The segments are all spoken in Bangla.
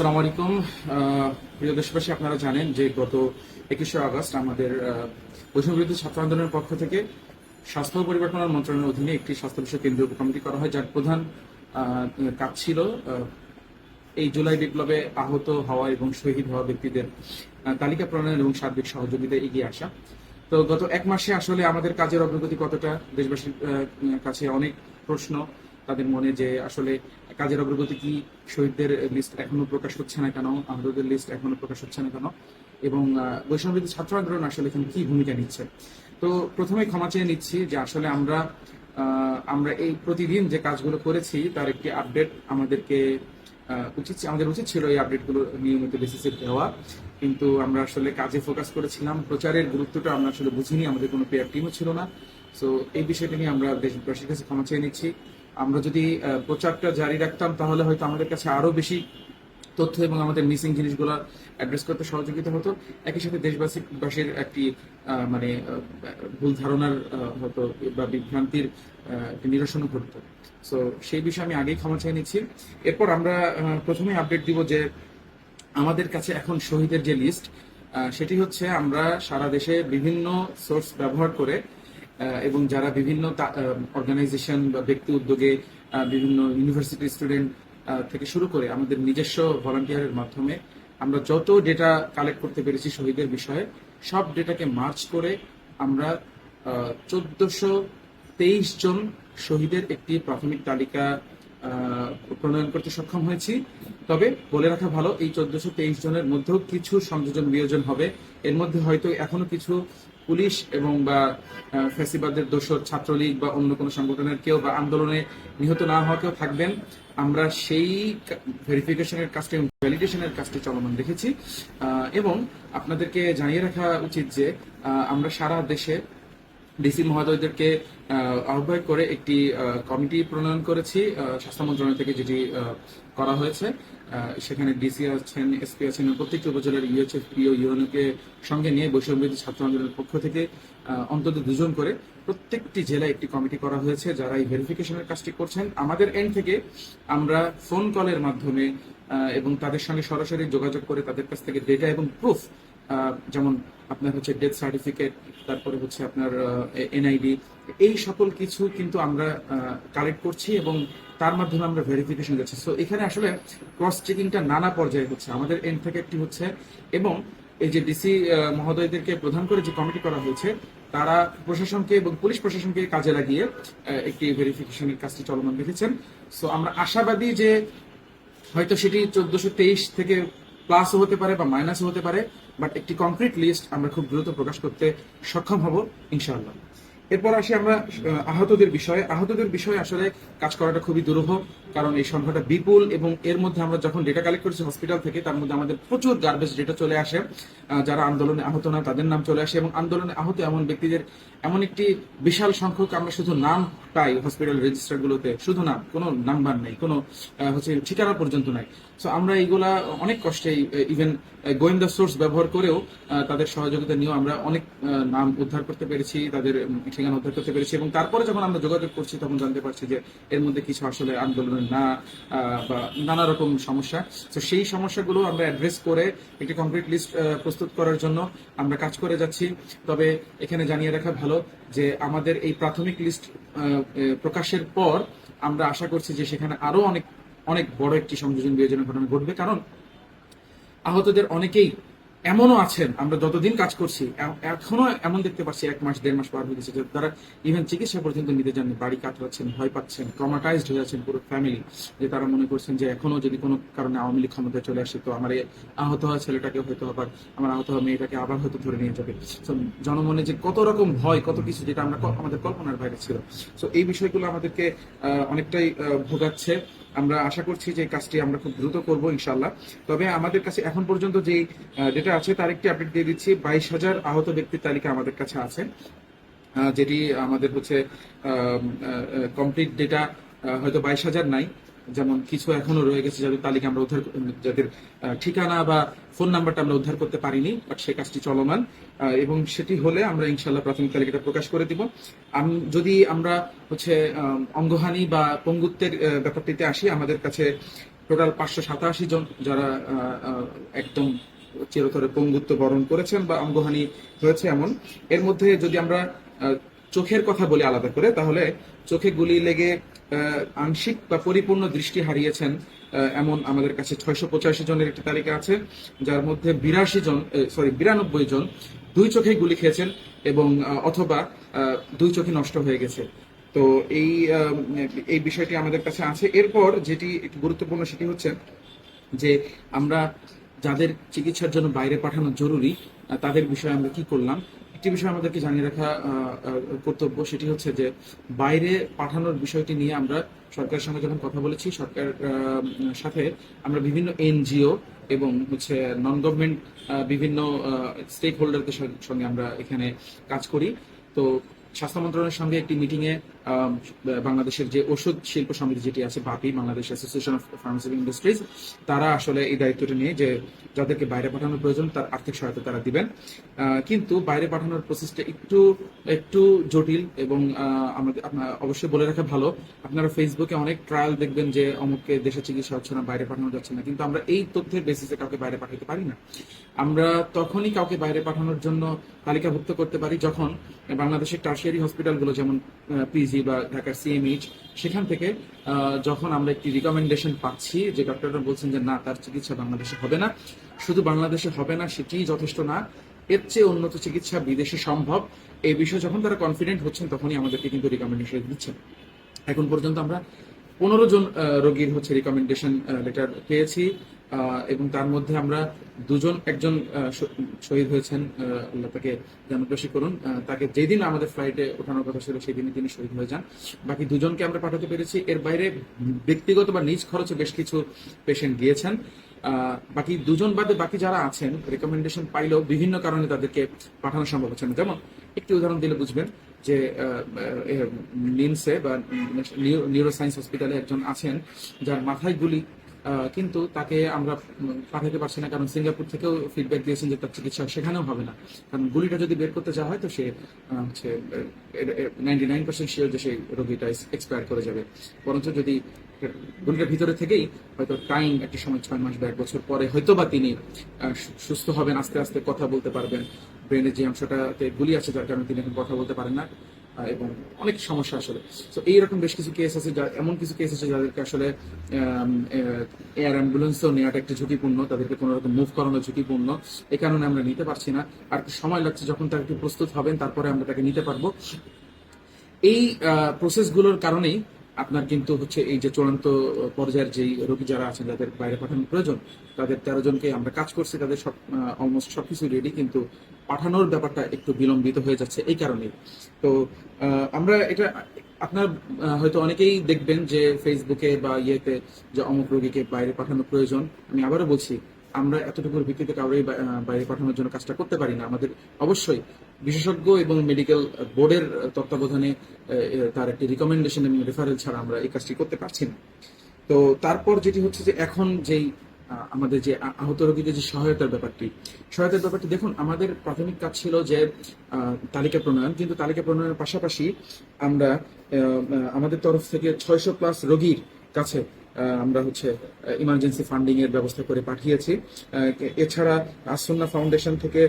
আসসালামু আলাইকুম। প্রিয় দেশবাসী, আপনারা জানেন যে গত 21শে আগস্ট আমাদের বৈষম্য বিরোধী ছাত্র আন্দোলনের পক্ষ থেকে স্বাস্থ্য ও পরিবার কল্যাণ মন্ত্রণালয়ের অধীনে একটি স্বাস্থ্য বিষয়ক কেন্দ্রীয় কমিটি করা হয়, যার প্রধান কাজ ছিল এই জুলাই বিপ্লবে আহত হওয়া এবং শহীদ হওয়া ব্যক্তিদের তালিকা প্রণয়ন এবং সার্বিক সহযোগিতায় এগিয়ে আসা। তো গত এক মাসে আসলে আমাদের কাজের অগ্রগতি কতটা, দেশবাসীর কাছে অনেক প্রশ্ন তাদের মনে যে আসলে কাজের অগ্রগতি কি, শহীদদের লিস্ট এখনো প্রকাশ হচ্ছে না কেন, আহতদের লিস্ট এখনো প্রকাশ হচ্ছে না কেন, এবং বৈষম্য বিরোধী ছাত্র আন্দোলন আসলে এখানে কি ভূমিকা নিচ্ছে। তো প্রথমে ক্ষমা চেয়ে নিচ্ছি যে আসলে আমরা এই প্রতিদিন যে কাজগুলো করেছি তার একটি আপডেট আমাদের উচিত ছিল এই আপডেটগুলো নিয়মিত বেসিসে দেওয়া, কিন্তু আমরা আসলে কাজে ফোকাস করেছিলাম। প্রচারের গুরুত্বটা আমরা আসলে বুঝিনি, আমাদের কোনো পেয়ার টিমও ছিল না। সো এই বিষয়টা নিয়ে আমরা দেশবাসীর কাছে ক্ষমা চেয়ে নিচ্ছি। আমরা যদি প্রচারটা জারি রাখতাম তাহলে হয়তো আমাদের কাছে আরো বেশি তথ্য এবং আমাদের মিসিং জিনিসগুলো অ্যাড্রেস করতে সহযোগিতা হতো। একই সাথে দেশবাসীর একটি ভুল ধারণার হতো বা বিভ্রান্তির একটি নিরসনও ঘটতো। সো সেই বিষয়ে আমি আগেই ক্ষমা চেয়ে নিচ্ছি। এরপর আমরা প্রথমে আপডেট দিব যে আমাদের কাছে এখন শহীদের যে লিস্ট, সেটি হচ্ছে আমরা সারা দেশে বিভিন্ন সোর্স ব্যবহার করে এবং যারা বিভিন্ন অর্গানাইজেশন বা ব্যক্তি উদ্যোগে বিভিন্ন ইউনিভার্সিটি স্টুডেন্ট থেকে শুরু করে আমাদের নিজস্ব ভলান্টিয়ারের মাধ্যমে আমরা যত ডেটা কালেক্ট করতে পেরেছি শহীদের বিষয়ে, সব ডেটাকে মার্চ করে আমরা 1423 জন শহীদের একটি প্রাথমিক তালিকা প্রণয়ন করতে সক্ষম হয়েছি। তবে বলে রাখা ভালো, এই 1423 জনের মধ্যেও কিছু সংযোজন বিয়োজন হবে। এর মধ্যে হয়তো এখনো কিছু পুলিশ এবং বা ফ্যাসিবাদের দোসর ছাত্রলীগ বা অন্য কোনো সংগঠনের কেউ বা আন্দোলনে নিহত না হওয়া কেউ থাকবেন। আমরা সেই ভেরিফিকেশনের কাজটি এবং ভ্যালিডেশনের কাজটি চলমান রেখেছি। এবং আপনাদেরকে জানিয়ে রাখা উচিত যে আমরা সারা দেশে ডিসি মহোদয়দেরকে আহ্বায়ক করে একটি কমিটি প্রণয়ন করেছি স্বাস্থ্য মন্ত্রণালয় থেকে, যেটি করা হয়েছে। সেখানে ডিসি আছেন, এসপি আছেন, প্রত্যেকটি উপজেলার ইউএচএফ ও ইউএনওকে সঙ্গে নিয়ে বৈষম্য বিরোধী ছাত্র আন্দোলনের পক্ষ থেকে অন্তত 2 জন করে প্রত্যেকটি জেলায় একটি কমিটি করা হয়েছে যারা এই ভেরিফিকেশনের কাজটি করছেন। আমাদের এন্ড থেকে আমরা ফোন কলের মাধ্যমে এবং তাদের সঙ্গে সরাসরি যোগাযোগ করে তাদের কাছ থেকে ডেটা এবং প্রুফ, যেমন আপনার হচ্ছে ডেথ সার্টিফিকেট, তারপরে হচ্ছে আপনার এনআইডি, এই সকল কিছু কিন্তু আমরা কালেক্ট করছি এবং তার মাধ্যমে আমরা ভেরিফিকেশন যাচ্ছি। সো এখানে আসলে ক্রস চেকিংটা নানা পর্যায়ে হচ্ছে, আমাদের এন্ড থেকে একটি হচ্ছে, এবং এই যে ডিসি মহোদয়দেরকে প্রধান করে যে কমিটি করা হয়েছে তারা প্রশাসনকে এবং পুলিশ প্রশাসনকে কাজে লাগিয়ে একটি ভেরিফিকেশনের কাজটি চলমান রেখেছেন। সো আমরা আশাবাদী যে হয়তো সেটি 1423 থেকে প্লাসও হতে পারে বা মাইনাসও হতে পারে, বাট একটি কংক্রিট লিস্ট আমরা খুব দ্রুত প্রকাশ করতে সক্ষম হব ইনশাআল্লাহ। এরপর আসি আমরা আহতদের বিষয়ে আসলে কাজ করাটা খুবই দুরূহ, কারণ এই সংখ্যাটা বিপুল এবং এর মধ্যে আমরা যখন ডেটা কালেক্ট করেছি হসপিটাল থেকে, তার মধ্যে আমাদের প্রচুর গার্বেজ ডেটা চলে আসে। যারা আন্দোলনে আহত না তাদের নাম চলে আসে, এবং আন্দোলনে আহত এমন ব্যক্তিদের এমন একটি বিশাল সংখ্যক আমরা শুধু নাম পাই হসপিটাল রেজিস্টারগুলোতে, শুধু নাম, কোনো নাম্বার নেই, কোনো হচ্ছে ঠিকানা পর্যন্ত নাই। সো আমরা এইগুলা অনেক কষ্টে ইভেন গোয়েন্দা সোর্স ব্যবহার করেও তাদের সহযোগিতা নিয়েও আমরা অনেক নাম উদ্ধার করতে পেরেছি, তাদের ঠিকানা উদ্ধার করতে পেরেছি, এবং তারপরে যখন আমরা যোগাযোগ করছি তখন জানতে পারছি যে এর মধ্যে কিছু আসলে আন্দোলনের না বা নানা রকম সমস্যা। তো সেই সমস্যাগুলো আমরা অ্যাড্রেস করে একটি কংক্রিট লিস্ট প্রস্তুত করার জন্য আমরা কাজ করে যাচ্ছি। তবে এখানে জানিয়ে রাখা ভালো যে আমাদের এই প্রাথমিক লিস্ট প্রকাশের পর আমরা আশা করছি যে সেখানে আরো অনেক অনেক বড় একটি সংযোজন বিয়োজনের ঘটনা ঘটবে, কারণ আহতদের অনেকেই এমনও আছেন, আমরা যতদিন কাজ করছি এখনো এমন দেখতে পাচ্ছি 1 মাস 1.5 মাস পার হয়ে গেছে, তারা ইভেন চিকিৎসা পর্যন্ত নিতে যাননি, বাড়ি কাটাচ্ছেন, ভয় পাচ্ছেন, ট্রমাটাইজড হয়ে আছেন পুরো ফ্যামিলি, যে তারা মনে করছেন যে এখনো যদি কোনো কারণে আওয়ামী লীগ ক্ষমতায় চলে আসে তো আমার এই আহত হওয়া ছেলেটাকে হয়তো আবার, আমার আহত হওয়া মেয়েটাকে আবার হয়তো ধরে নিয়ে যাবে। তো জনমনে যে কত রকম ভয়, কত কিছু যেটা আমাদের কল্পনার বাইরে ছিল। তো এই বিষয়গুলো আমাদেরকে অনেকটাই ভোগাচ্ছে। আমরা আশা করছি যে কাজটি আমরা খুব দ্রুত করব ইনশাল্লাহ। তবে আমাদের কাছে এখন পর্যন্ত যে ডেটা আছে তার একটি আপডেট দিয়ে দিচ্ছি। 22,000 আহত ব্যক্তির তালিকা আমাদের কাছে আছে, যেটি আমাদের হচ্ছে কমপ্লিট ডেটা হয়তো 22,000 নাই, যেমন কিছু এখনো রয়ে গেছে যাদের তালিকা আমরা উদ্ধার, যাদের ঠিকানা বা ফোন নাম্বারটা আমরা উদ্ধার করতে পারিনি, বাট সেই কাজটি চলমান, এবং সেটি হলে আমরা ইনশাল্লাহ প্রাথমিক তালিকাটা প্রকাশ করে দিব। যদি আমরা হচ্ছে অঙ্গহানি বা পঙ্গুত্বের ব্যাপারটিতে আসি, আমাদের কাছে টোটাল 587 জন যারা একদম চিরতরে পঙ্গুত্ব বরণ করেছেন বা অঙ্গহানি হয়েছে এমন। এর মধ্যে যদি আমরা চোখের কথা বলি আলাদা করে, তাহলে চোখে গুলি লেগে আংশিক বা পরিপূর্ণ দৃষ্টি হারিয়েছেন এমন আমাদের কাছে 685 জনের একটি তালিকা আছে, যার মধ্যে 92জন দুই চোখেই গুলি খেয়েছেন এবং অথবা দুই চোখই নষ্ট হয়ে গেছে। তো এই বিষয়টি আমাদের কাছে আছে। এরপর যেটি একটু গুরুত্বপূর্ণ সেটি হচ্ছে যে আমরা যাদের চিকিৎসার জন্য বাইরে পাঠানো জরুরি তাদের বিষয়ে আমরা কি করলাম। একটি বিষয় আমাদেরকে জানিয়ে রাখা কর্তব্য, সেটি হচ্ছে যে বাইরে পাঠানোর বিষয়টি নিয়ে আমরা সরকারের সঙ্গে যখন কথা বলেছি, সরকার সাথে আমরা বিভিন্ন এনজিও এবং হচ্ছে নন গভর্নমেন্ট বিভিন্ন স্টেক হোল্ডারদের সঙ্গে আমরা এখানে কাজ করি। তো স্বাস্থ্য মন্ত্রণালয়ের সঙ্গে একটি মিটিংয়ে বাংলাদেশের যে ওষুধ শিল্প সমিতি যেটি আছে, BAPI, Bangladesh association of pharmaceutical industries, তারা আসলে এই দায়িত্বটা নিয়ে যে যাদেরকে বাইরে পাঠানোর প্রয়োজন তার আর্থিক সহায়তা তারা দিবেন। কিন্তু বাইরে পাঠানোর প্রসেসটা একটু জটিল এবং আমাদের অবশ্যই বলে রাখা ভালো, আপনারা ফেসবুকে অনেক ট্রায়াল দেখবেন যে অমুককে দেশে চিকিৎসা হচ্ছে না, বাইরে পাঠানো যাচ্ছে না, কিন্তু আমরা এই তথ্যের বেসিসে কাউকে বাইরে পাঠাতে পারি না। আমরা তখনই কাউকে বাইরে পাঠানোর জন্য তালিকাভুক্ত করতে পারি যখন বাংলাদেশের টার্সিয়ারি হসপিটালগুলো যেমন পিজি বা ঢাকার সিএমএইচ, সেখান থেকে যখন আমরা একটি রিকমেন্ডেশন পাচ্ছি যে ডক্টররা বলছেন যে না, তার চিকিৎসা বাংলাদেশে হবে না, শুধু বাংলাদেশে হবে না সেটিই যথেষ্ট না, এর চেয়ে উন্নত চিকিৎসা বিদেশে সম্ভব, এই বিষয়ে যখন তারা কনফিডেন্ট হচ্ছেন তখনই আমাদেরকে কিন্তু রিকমেন্ডেশন দিচ্ছেন। এখন পর্যন্ত আমরা 15 জন রোগীর হচ্ছে রিকমেন্ডেশন লেটার পেয়েছি এবং তার মধ্যে আমরা একজন শহীদ হয়েছেন, আল্লাহ তাকে জান্নাতুল করুন। তাকে যেদিন আমাদের ফ্লাইটে ওঠানোর কথা ছিল সেদিনই তিনি শহীদ হয়ে যান। বাকি 2জনকে আমরা পাঠাতে পেরেছি। এর বাইরে ব্যক্তিগত বা নিজ খরচে বেশ কিছু পেশেন্ট গিয়েছেন। বাকি 2জন বাদে বাকি যারা আছেন রিকমেন্ডেশন পাইলেও বিভিন্ন কারণে তাদেরকে পাঠানো সম্ভব হচ্ছে না। যেমন একটি উদাহরণ দিলে বুঝবেন যে নিমসে বা নিউরোসায়েন্স হসপিটালে একজন আছেন যার মাথায় গুলি, কিন্তু তাকে আমরা পাঠাতে পারছি না, কারণ সিঙ্গাপুর থেকেও ফিডব্যাক দিয়েছেন যে তার চিকিৎসা সেখানেও হবে না, কারণ গুলিটা যদি বের করতে যাওয়া হয় তো সে হচ্ছে 99% শিওর যে সেই রোগীটা এক্সপায়ার করে যাবে। বরঞ্চ যদি গুলিটার ভিতরে থেকেই হয়তো টাইম একটি সময় 6 মাস বা 1 বছর পরে হয়তো বা তিনি সুস্থ হবেন, আস্তে আস্তে কথা বলতে পারবেন, ব্রেনের যে অংশটাতে গুলি আছে যার কারণে তিনি এখন কথা বলতে পারেন না এবং অনেক সমস্যা আসলে। তো এইরকম বেশ কিছু কেস আছে, এমন কিছু কেস আছে যাদেরকে আসলে এয়ার অ্যাম্বুলেন্সও নেওয়াটা একটু ঝুঁকিপূর্ণ, তাদেরকে কোনো রকম মুভ করানো ঝুঁকিপূর্ণ, এই কারণে আমরা নিতে পারছি না। আর একটু সময় লাগছে, যখন তার একটু প্রস্তুত হবেন তারপরে আমরা তাকে নিতে পারবো। এই প্রসেসগুলোর কারণেই আপনার কিন্তু হচ্ছে এই যে চূড়ান্ত পর্যায়ের যেই রোগী যারা আছেন যাদের বাইরে পাঠানোর প্রয়োজন, তাদের 13 জনকে আমরা কাজ করছি, তাদের অলমোস্ট সবকিছু রেডি, কিন্তু পাঠানোর ব্যাপারটা একটু বিলম্বিত হয়ে যাচ্ছে এই কারণেই। তো আমরা এটা আপনার হয়তো অনেকেই দেখবেন যে ফেসবুকে বা ইয়েতে যে অমুক রোগীকে বাইরে পাঠানোর প্রয়োজন। আমি আবারও বলছি, আমরা এতটুকুর ভিত্তিতে কাউরেই বাইরে পাঠানোর জন্য কাজটা করতে পারি না। আমাদের অবশ্যই বিশেষজ্ঞ এবং মেডিকেল বোর্ডের তত্ত্বাবধানে তার একটি রিকমেন্ডেশন এবং রেফারেল ছাড়া আমরা এই কাজটি করতে পারছি না। তো তারপর যেটি হচ্ছে যে এখন যেই আমাদের যে আহত রোগীদের যে সহায়তার ব্যাপারটি দেখুন, আমাদের প্রাথমিক কাজ ছিল যে তালিকা প্রণয়ন, কিন্তু তালিকা প্রণয়নের পাশাপাশি আমরা আমাদের তরফ থেকে 600+ রোগীর কাছে আমরা হচ্ছে ইমার্জেন্সি ফান্ডিং এর ব্যবস্থা করে পাঠিয়েছি। এছাড়া আসন্না ফাউন্ডেশন থেকে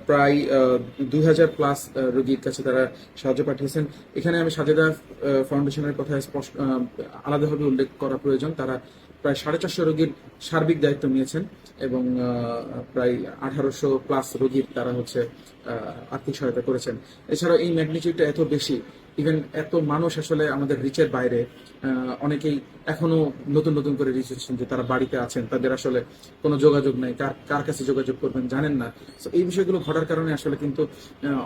প্রায় 2000+ রোগীর কাছে তারা সাহায্য পাঠিয়েছেন। এখানে আমি সাজেদা ফাউন্ডেশনের কথা আলাদাভাবে উল্লেখ করা প্রয়োজন। তারা প্রায় 450 রোগীর সার্বিক দায়িত্ব নিয়েছেন এবং প্রায় 1800+ রোগীর তারা হচ্ছে আর্থিক সহায়তা করেছেন। এছাড়া এই ম্যাগনিটিউডটা এত বেশি, ইভেন এত মানুষ আসলে আমাদের রিচের বাইরে, অনেকেই এখনো নতুন নতুন করে রিচ হচ্ছেন যে তারা বাড়িতে আছেন, তাদের আসলে কোনো যোগাযোগ নাই, কার কাছে যোগাযোগ করবেন জানেন না। তো এই বিষয়গুলো ঘটার কারণে আসলে কিন্তু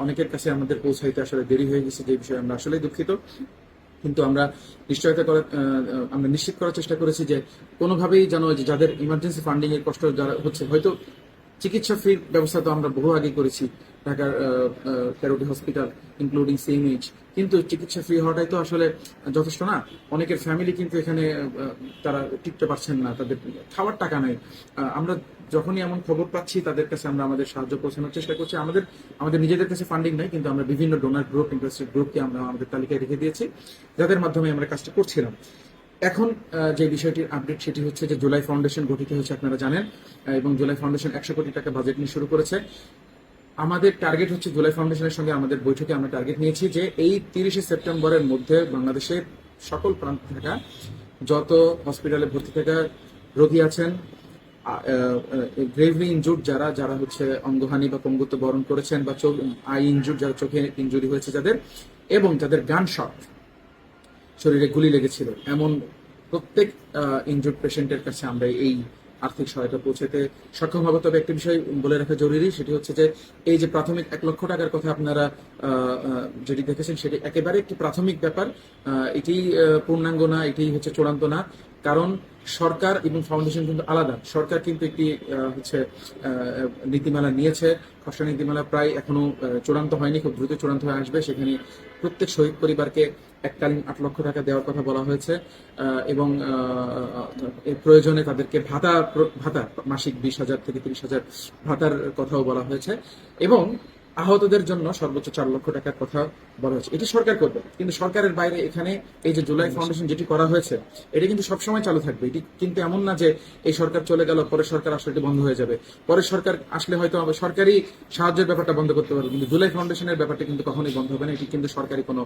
অনেকের কাছে আমাদের পৌঁছাইতে আসলে দেরি হয়ে গেছে, যে বিষয়ে আমরা আসলে দুঃখিত। কিন্তু আমরা আমরা নিশ্চিত করার চেষ্টা করেছি যে কোনোভাবেই যেন যাদের ইমার্জেন্সি ফান্ডিং এর কষ্ট যারা হচ্ছে, হয়তো চিকিৎসা ফির ব্যবস্থা তো আমরা বহু আগে করেছি ঢাকার 13টি হসপিটাল ইনক্লুডিং সিএমএইচ, কিন্তু চিকিৎসা ফ্রি হওয়াটাই তো আসলে যথেষ্ট না। অনেকের ফ্যামিলি কিন্তু এখানে তারা টিকতে পারছেন না, তাদের খাওয়ার টাকা নাই। আমরা যখনই এমন খবর পাচ্ছি তাদের কাছে আমরা আমাদের সাহায্য পৌঁছানোর চেষ্টা করছি। আমাদের নিজেদের কাছে ফান্ডিং নাই, কিন্তু আমরা বিভিন্ন ডোনার গ্রুপ, ইন্টারেস্টেড গ্রুপকে আমরা আমাদের তালিকায় রেখে দিয়েছি, যাদের মাধ্যমে আমরা কাজটা করছিলাম। এখন যে বিষয়টির আপডেট সেটি হচ্ছে যে জুলাই ফাউন্ডেশন গঠিত হয়েছে আপনারা জানেন, এবং জুলাই ফাউন্ডেশন 100 কোটি টাকা বাজেট নিয়ে শুরু করেছে। আমাদের টার্গেট হচ্ছে জুলাই ফাউন্ডেশনের সঙ্গে আমাদের বৈঠকে আমরা টার্গেট নিয়েছি যে এই 30 সেপ্টেম্বরের মধ্যে বাংলাদেশের সকল প্রান্ত থাকা যত হসপিটালে ভর্তি থাকা রোগী আছেন, গ্রেভলি ইনজুর্ড যারা যারা হচ্ছে অঙ্গহানি বা পঙ্গুত্ব বরণ করেছেন, বা আই ইনজুর্ড যারা চোখে ইনজুরি হয়েছে যাদের, এবং যাদের গান শট শরীরে গুলি লেগেছিল, এমন প্রত্যেক ইনজুর্ড পেশেন্টের কাছে আমরা এই আর্থিক সহায়তা পৌঁছাতে সক্ষম হবো। তবে একটা বিষয় বলে রাখা জরুরি, সেটি হচ্ছে যে এই যে প্রাথমিক 1 লক্ষ টাকার কথা আপনারা যেটি দেখেছেন সেটি একেবারে একটি প্রাথমিক ব্যাপার। এটি পূর্ণাঙ্গ না, এটি হচ্ছে চূড়ান্ত না, কারণ সরকার এবং ফাউন্ডেশন কিন্তু আলাদা। সরকার কিন্তু একটি হচ্ছে নীতিমালা নিয়েছে, খসড়া নীতিমালা প্রায় এখনো চূড়ান্ত হয়নি, খুব দ্রুত চূড়ান্ত হয়ে আসবে। সেখানে প্রত্যেক শহীদ পরিবারকে এককালীন 8 লক্ষ টাকা দেওয়ার কথা বলা হয়েছে, এবং প্রয়োজনে তাদেরকে ভাতা মাসিক 20,000 থেকে 30,000 ভাতার কথাও বলা হয়েছে, এবং আহতদের জন্য সর্বোচ্চ 4 লক্ষ টাকার কথা বলা হয়েছে। এটি সরকার করবে, কিন্তু সরকারের বাইরে এখানে এই যে জুলাই ফাউন্ডেশন যেটি করা হয়েছে এটি কিন্তু সবসময় চালু থাকবে। এটি কিন্তু এমন না যে এই সরকার চলে গেল, পরে সরকার আসলে এটি বন্ধ হয়ে যাবে, পরে সরকার আসলে হয়তো সরকারি সাহায্যের ব্যাপারটা বন্ধ করতে পারবে, কিন্তু জুলাই ফাউন্ডেশনের ব্যাপারটা কিন্তু কখনোই বন্ধ হবে না। এটি কিন্তু সরকারি কোনো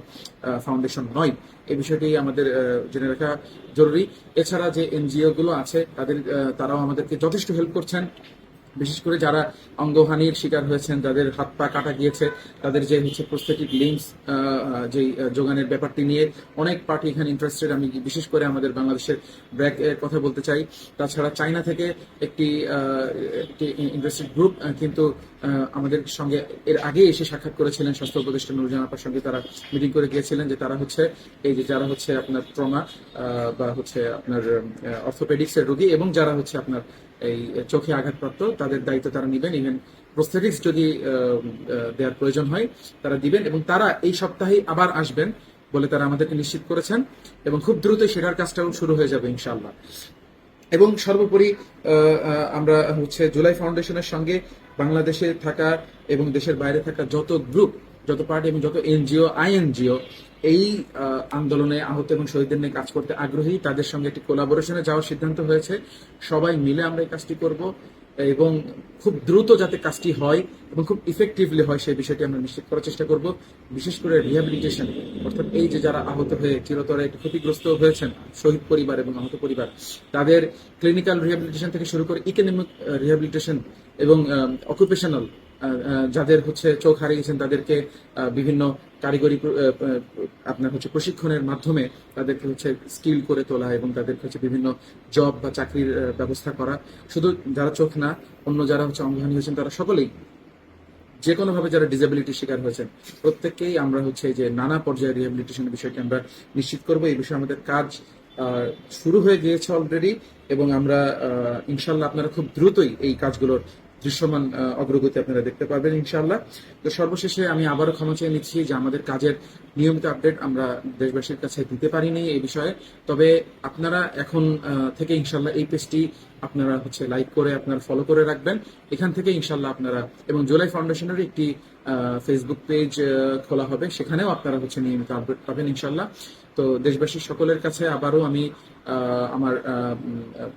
ফাউন্ডেশন নয়, এই বিষয়টি আমাদের জেনে রাখা জরুরি। এছাড়া যে এনজিও গুলো আছে তারাও আমাদেরকে যথেষ্ট হেল্প করছেন, বিশেষ করে যারা অঙ্গহানির শিকার হয়েছেন, যাদের হাত পা কাটা গিয়েছে, তাদের যে হচ্ছে প্রস্থেটিক লিম্বস যে যোগানের ব্যাপারটি নিয়ে অনেক পার্টি এখানে ইন্টারেস্টেড। আমি বিশেষ করে আমাদের বাংলাদেশের ব্র্যাক এর কথা বলতে চাই। তাছাড়া চায়না থেকে একটি ইন্টারেস্টেড গ্রুপ কিন্তু আমাদের সঙ্গে এর আগে এসে সাক্ষাৎ করেছিলেন স্বাস্থ্য উপদেষ্টা নুরজাহান আপার সঙ্গে। তারা মিটিং করে গিয়েছিলেন যে তারা হচ্ছে এই যে যারা হচ্ছে আপনার ট্রমা বা হচ্ছে আপনার অর্থোপেডিক্সের রোগী, এবং যারা হচ্ছে আপনার এই চোখে আঘাতপ্রাপ্ত, তাদের দায়িত্ব তারা নেবেন। ইভেন প্রস্থেটিক্স যদি দেওয়ার প্রয়োজন হয় তারা দিবেন, এবং তারা এই সপ্তাহে আবার আসবেন বলে তারা আমাদেরকে নিশ্চিত করেছেন, এবং খুব দ্রুতই সেটার কাজটাও শুরু হয়ে যাবে ইনশাআল্লাহ। এবং সর্বোপরি আমরা হচ্ছে জুলাই ফাউন্ডেশনের সঙ্গে বাংলাদেশে থাকা এবং দেশের বাইরে থাকা যত গ্রুপ, যত পার্টি এবং যত এনজিও আইএনজিও এই আন্দোলনে আহত এবং শহীদদের নিয়ে কাজ করতে আগ্রহী, তাদের সঙ্গে একটি কোলাবোরেশনে যাওয়ার সিদ্ধান্ত হয়েছে। সবাই মিলে আমরা এই কাজটি করব, এবং খুব দ্রুত যাতে কাজটি হয় এবং খুব ইফেক্টিভলি হয় সেই বিষয়টি আমরা নিশ্চিত করার চেষ্টা করব। বিশেষ করে রিহ্যাবিলিটেশন, অর্থাৎ এই যে যারা আহত হয়ে চিরতরে একটু ক্ষতিগ্রস্ত হয়েছেন, শহীদ পরিবার এবং আহত পরিবার, তাদের ক্লিনিক্যাল রিহ্যাবিলিটেশন থেকে শুরু করে ইকোনমিক রিহ্যাবিলিটেশন এবং অকুপেশনাল, যাদের হচ্ছে চোখ হারিয়েছেন তাদেরকে বিভিন্ন কারিগরি আপনার হচ্ছে প্রশিক্ষণের মাধ্যমে তাদেরকে হচ্ছে স্কিল করে তোলা, এবং তাদেরকে হচ্ছে বিভিন্ন জব বা চাকরির ব্যবস্থা করা। শুধু যারা চোখ না, অন্য যারা হচ্ছে অঙ্গহানি হয়েছেন তারা সকলেই, যে কোনোভাবে যারা ডিসেবিলিটির শিকার হয়েছেন, প্রত্যেককেই আমরা হচ্ছে যে নানা পর্যায়ে রিহ্যাবিলিটেশনের বিষয়টি আমরা নিশ্চিত করব। এই বিষয়ে আমাদের কাজ শুরু হয়ে গিয়েছে অলরেডি, এবং আমরা ইনশাল্লাহ আপনারা খুব দ্রুতই এই কাজগুলোর দৃশ্যমান অগ্রগতি আপনারা দেখতে পাবেন ইনশাআল্লাহ। তো সর্বশেষে আমি আবারও ক্ষমা চেয়ে নিচ্ছি যে আমাদের কাজের নিয়মিত আপডেট আমরা দেশবাসীর কাছে দিতে পারিনি এই বিষয়ে। তবে আপনারা এখন থেকে ইনশাআল্লাহ এই পেজটি আপনারা হচ্ছে লাইক করে আপনারা ফলো করে রাখবেন। এখান থেকে ইনশাআল্লাহ আপনারা, এবং জুলাই ফাউন্ডেশনের একটি ফেসবুক পেজ খোলা হবে, সেখানেও আপনারা হচ্ছে নিয়মিত আপডেট পাবেন ইনশাআল্লাহ। তো দেশবাসীর সকলের কাছে আবারও আমি আমার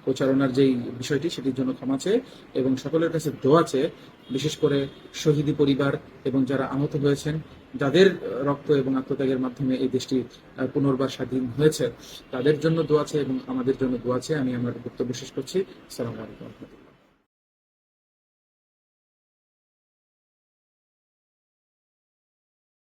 প্রচারণার যেই বিষয়টি সেটির জন্য ক্ষমা চেয়ে এবং সকলের কাছে দোয়া চেয়ে, বিশেষ করে শহীদি পরিবার এবং যারা আহত হয়েছেন, যাদের রক্ত এবং আত্মত্যাগের মাধ্যমে এই দেশটি পুনর্বার স্বাধীন হয়েছে, তাদের জন্য দোয়া চেয়ে এবং আমাদের জন্য দোয়া চেয়ে আমি আমার বক্তব্য শেষ করছি। আসসালামু আলাইকুম।